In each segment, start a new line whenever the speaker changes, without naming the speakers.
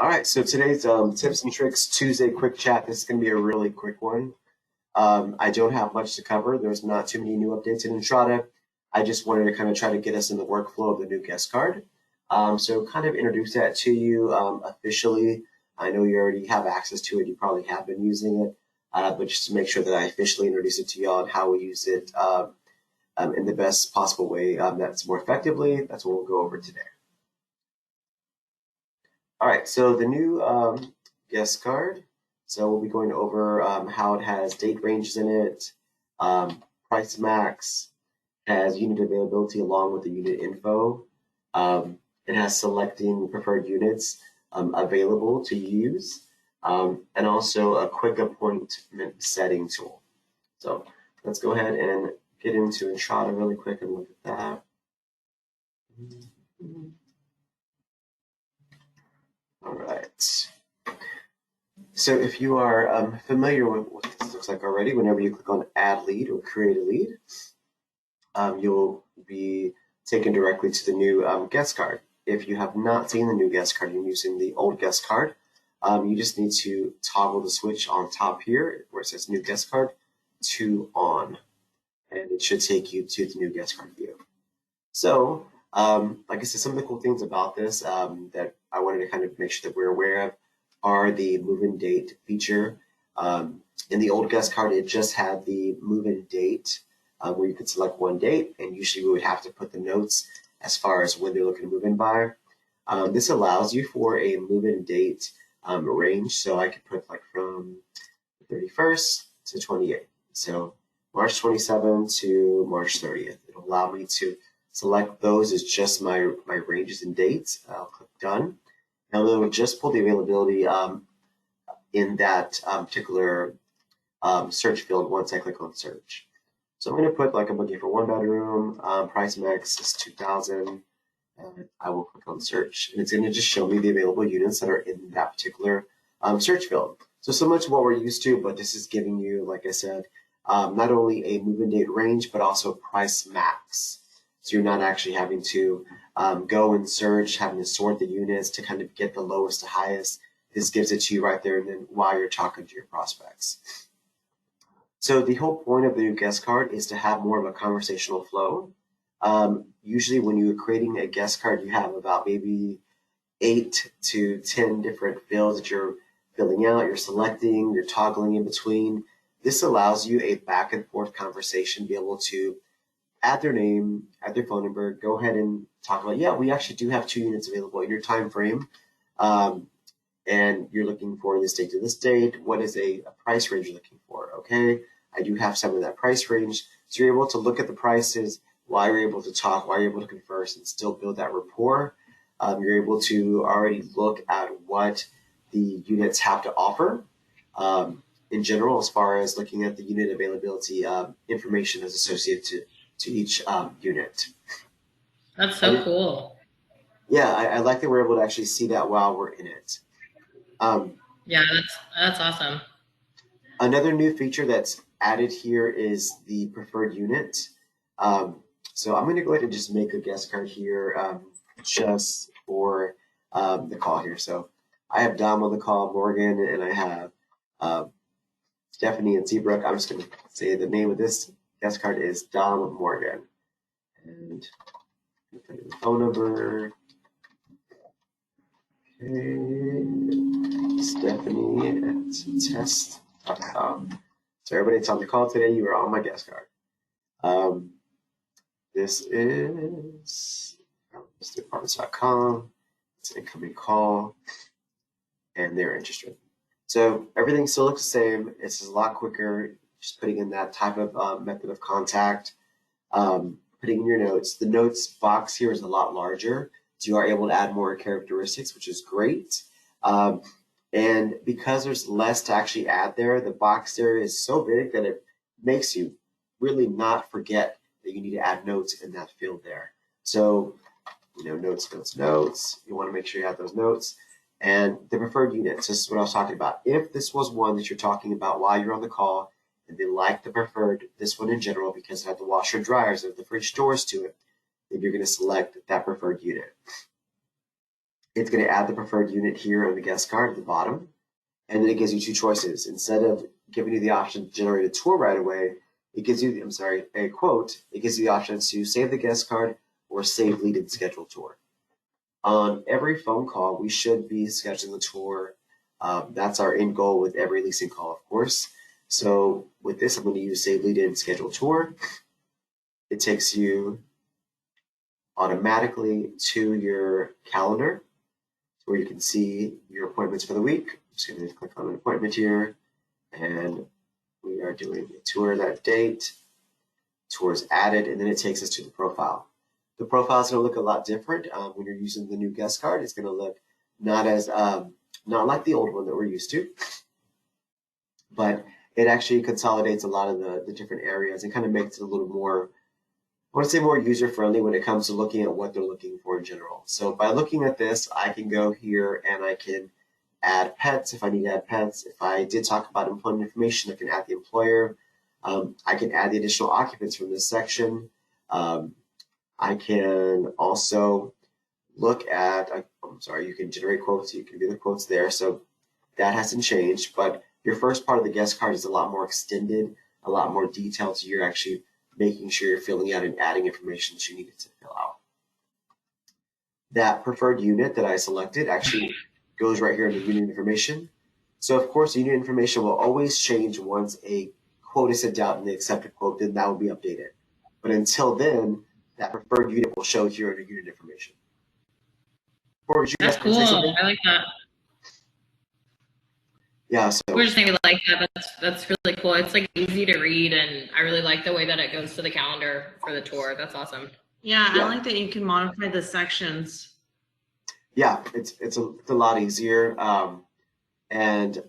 All right, so today's tips and tricks Tuesday quick chat. This is going to be a really quick one. I don't have much to cover. There's not too many new updates in Entrada. I just wanted to kind of try to get us in the workflow of the new guest card. So kind of introduce that to you officially. I know you already have access to it. You probably have been using it, but just to make sure that I officially introduce it to y'all and how we use it in the best possible way that's more effectively. That's what we'll go over today. All right, so the new guest card. So we'll be going over how it has date ranges in it, price max, has unit availability along with the unit info. It has selecting preferred units available to use, and also a quick appointment setting tool. So let's go ahead and get into Entrada really quick and look at that. All right. So if you are familiar with what this looks like already, whenever you click on Add Lead or Create a Lead, you'll be taken directly to the new guest card. If you have not seen the new guest card, you're using the old guest card, you just need to toggle the switch on top here where it says New Guest Card to On, and it should take you to the new guest card view. So, like I said, some of the cool things about this that I wanted to kind of make sure that we're aware of are the move-in date feature. In the old guest card, it just had the move-in date where you could select one date, and usually we would have to put the notes as far as when they're looking to move in by. This allows you for a move-in date range, so I could put like from 31st to 28th. So March 27th to March 30th. It'll allow me to select those as just my ranges and dates. I'll click done. Now it will just pull the availability in that particular search field once I click on search. So I'm going to put like I'm looking for one bedroom, price max is 2,000, and I will click on search, and it's going to just show me the available units that are in that particular search field. So similar to what we're used to, but this is giving you, like I said, not only a move-in date range, but also price max. So you're not actually having to go and search, having to sort the units to kind of get the lowest to highest. This gives it to you right there and then while you're talking to your prospects. So the whole point of the new guest card is to have more of a conversational flow. Usually when you're creating a guest card, you have about maybe 8 to 10 different fields that you're filling out, you're selecting, you're toggling in between. This allows you a back and forth conversation, be able to add their name, add their phone number, go ahead and talk about, yeah, we actually do have 2 units available in your time frame. And you're looking for this date to this date. What is a price range you're looking for? Okay, I do have some of that price range. So you're able to look at the prices while you're able to talk, while you're able to converse and still build that rapport. You're able to already look at what the units have to offer in general, as far as looking at the unit availability information as associated to each unit.
That's so cool.
Yeah, I like that we're able to actually see that while we're in it. Um,
Yeah, that's awesome.
Another new feature that's added here is the preferred unit. So I'm going to go ahead and just make a guest card here just for the call here. So I have Dom on the call, Morgan, and I have Stephanie and Seabrook. I'm just going to say the name of this guest card is Dom Morgan. And the phone number. Okay. Stephanie at test.com. So everybody that's on the call today, you are on my guest card. This is MrApartments.com. It's an incoming call, and they're interested. So everything still looks the same. It's just a lot quicker. Just putting in that type of method of contact, putting in your notes. The notes box here is a lot larger, so you are able to add more characteristics, which is great. And because there's less to actually add there, the box there is so big that it makes you really not forget that you need to add notes in that field there. So, notes, notes, notes. You want to make sure you have those notes. And the preferred units, this is what I was talking about. If this was one that you're talking about while you're on the call, and they like the preferred, this one in general, because it had the washer and dryers, and the fridge doors to it, then you're going to select that preferred unit. it's going to add the preferred unit here on the guest card at the bottom. And then it gives you two choices. Instead of giving you the option to generate a tour right away, it gives you, a quote. It gives you the option to save the guest card or save lead and schedule tour. On every phone call, we should be scheduling the tour. That's our end goal with every leasing call, of course. So with this, I'm going to use save lead and schedule tour. It takes you automatically to your calendar where you can see your appointments for the week. I'm just going to click on an appointment here, and we are doing a tour that date. Tour is added, and then it takes us to the profile. The profile is going to look a lot different when you're using the new guest card. It's going to look not like the old one that we're used to, but it actually consolidates a lot of the different areas and kind of makes it a little more, I want to say, more user-friendly when it comes to looking at what they're looking for in general. So by looking at this, I can go here and I can add pets if I need to add pets. If I did talk about employment information, I can add the employer. I can add the additional occupants from this section. I can also look at, you can generate quotes. You can do the quotes there. So that hasn't changed, but your first part of the guest card is a lot more extended, a lot more detailed. So you're actually making sure you're filling out and adding information that you needed to fill out. That preferred unit that I selected actually goes right here in the unit information. So of course, the unit information will always change once a quote is sent out and they accept a quote, then that will be updated. But until then, that preferred unit will show here in the unit information.
That's cool. I like that.
Yeah, so
we're just saying we like that. That's really cool. It's like easy to read, and I really like the way that it goes to the calendar for the tour. That's awesome.
Yeah, I like that you can modify the sections.
Yeah, it's a lot easier. And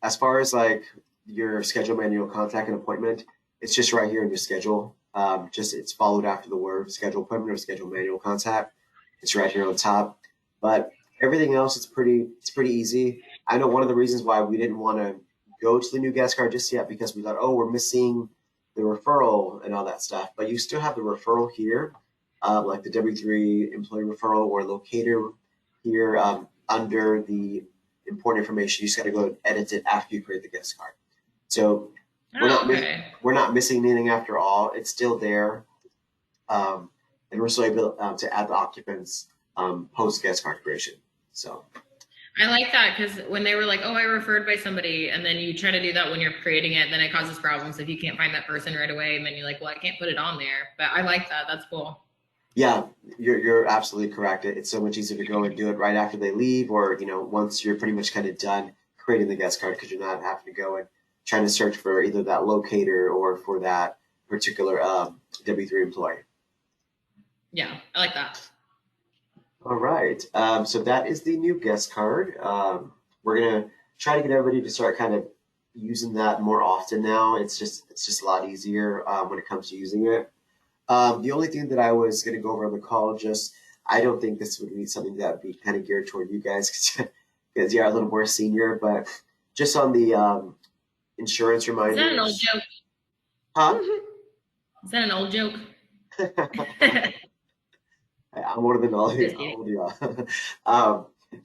as far as like your schedule manual contact and appointment, it's just right here in your schedule. It's followed after the word schedule appointment or schedule manual contact. It's right here on top. But everything else it's pretty easy. I know one of the reasons why we didn't want to go to the new guest card just yet because we thought, oh, we're missing the referral and all that stuff. But you still have the referral here, like the W3 employee referral or locator here under the important information. You just got to go and edit it after you create the guest card. So we're not missing anything after all. It's still there. And we're still able to add the occupants post guest card creation. So
I like that because when they were like, oh, I referred by somebody, and then you try to do that when you're creating it, then it causes problems if you can't find that person right away, and then you're like, well, I can't put it on there. But I like that. That's cool.
Yeah, you're absolutely correct. It's so much easier to go and do it right after they leave, or once you're pretty much kind of done creating the guest card, because you're not having to go and trying to search for either that locator or for that particular W3 employee.
Yeah, I like that.
All right. So that is the new guest card. We're gonna try to get everybody to start kind of using that more often now. It's just a lot easier when it comes to using it. The only thing that I was gonna go over on the call, I don't think this would be something that would be kind of geared toward you guys because you're a little more senior, but just on the insurance reminders.
Is that an old joke?
Huh?
Is that an old joke?
I'm older than all of you.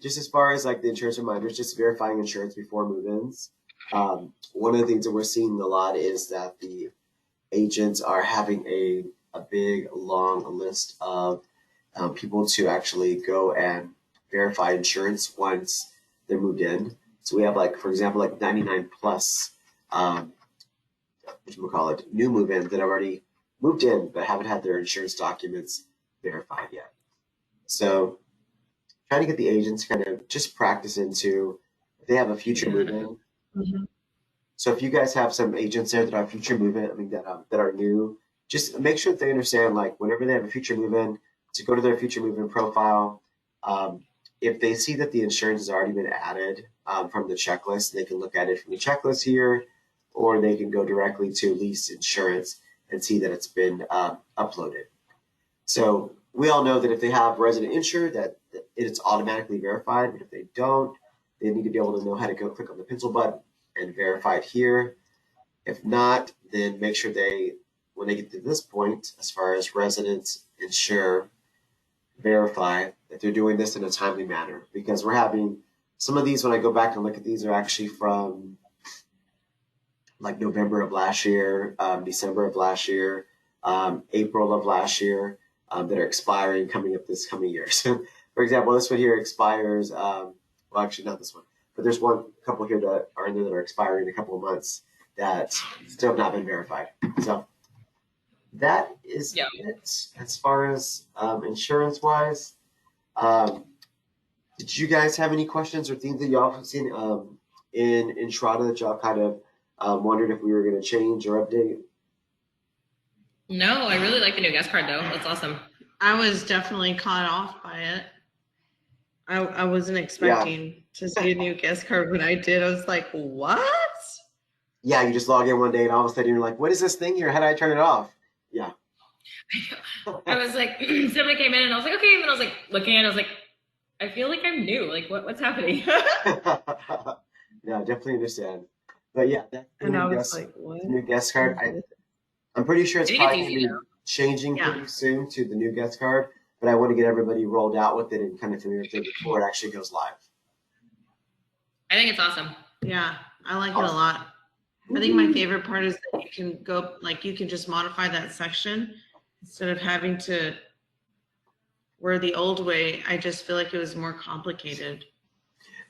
Just as far as like the insurance reminders, just verifying insurance before move-ins. One of the things that we're seeing a lot is that the agents are having a big, long list of people to actually go and verify insurance once they're moved in. So we have for example, 99 plus, new move-in that have already moved in but haven't had their insurance documents verified yet. So trying to get the agents kind of just practice into if they have a future move-in.
Mm-hmm.
So if you guys have some agents there that are future move-in, that are new, just make sure that they understand whenever they have a future move-in, to go to their future move-in profile. If they see that the insurance has already been added from the checklist, they can look at it from the checklist here, or they can go directly to lease insurance and see that it's been uploaded. So we all know that if they have resident insured, that it's automatically verified. But if they don't, they need to be able to know how to go click on the pencil button and verify it here. If not, then make sure when they get to this point, as far as residents insure, verify that they're doing this in a timely manner, because we're having some of these, when I go back and look at these, are actually from like November of last year, December of last year, April of last year, that are expiring coming up this coming year. So, for example, this one here expires, well, actually not this one, but there's one couple here that are in there that are expiring in a couple of months that still have not been verified. So that is
Yeah.
it as far as insurance wise. Did you guys have any questions or things that y'all have seen in Entrada that y'all kind of wondered if we were going to change or update?
No, I really like the new guest card though. That's awesome.
I was definitely caught off by it. I wasn't expecting to see a new guest card. When I did, I was like, what?
Yeah, you just log in one day and all of a sudden you're like, what is this thing here? How do I turn it off? Yeah.
I was like, somebody came in and I was like, okay. And then I was like, looking at it, I was like, I feel like I'm new. Like, what's happening?
Yeah, definitely understand. But yeah, that's the
And I
new
was
guest,
like, what?
new guest card. I'm pretty sure it's
I think it's
probably
easy
going to
though.
be changing
Yeah.
pretty soon to the new guest card, but I want to get everybody rolled out with it and kind of familiar with it before it actually goes live.
I think it's awesome.
Yeah, I like it a lot. I think my favorite part is that you can go, like, you can just modify that section instead of having to, where the old way, I just feel like it was more complicated.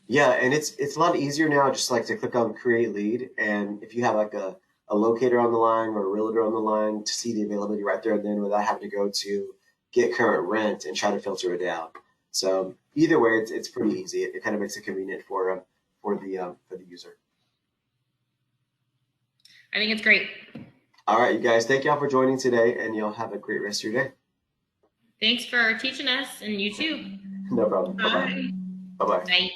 Yeah, and it's a lot easier now just like to click on create lead, and if you have like a locator on the line or a realtor on the line, to see the availability right there and then without having to go to get current rent and try to filter it down. So either way, it's pretty easy. It kind of makes it convenient for the user.
I think it's great.
All right, you guys, thank y'all for joining today, and y'all have a great rest of your day.
Thanks for teaching us, and you too.
No problem. Bye-bye.
Bye.
Bye-bye.
Bye.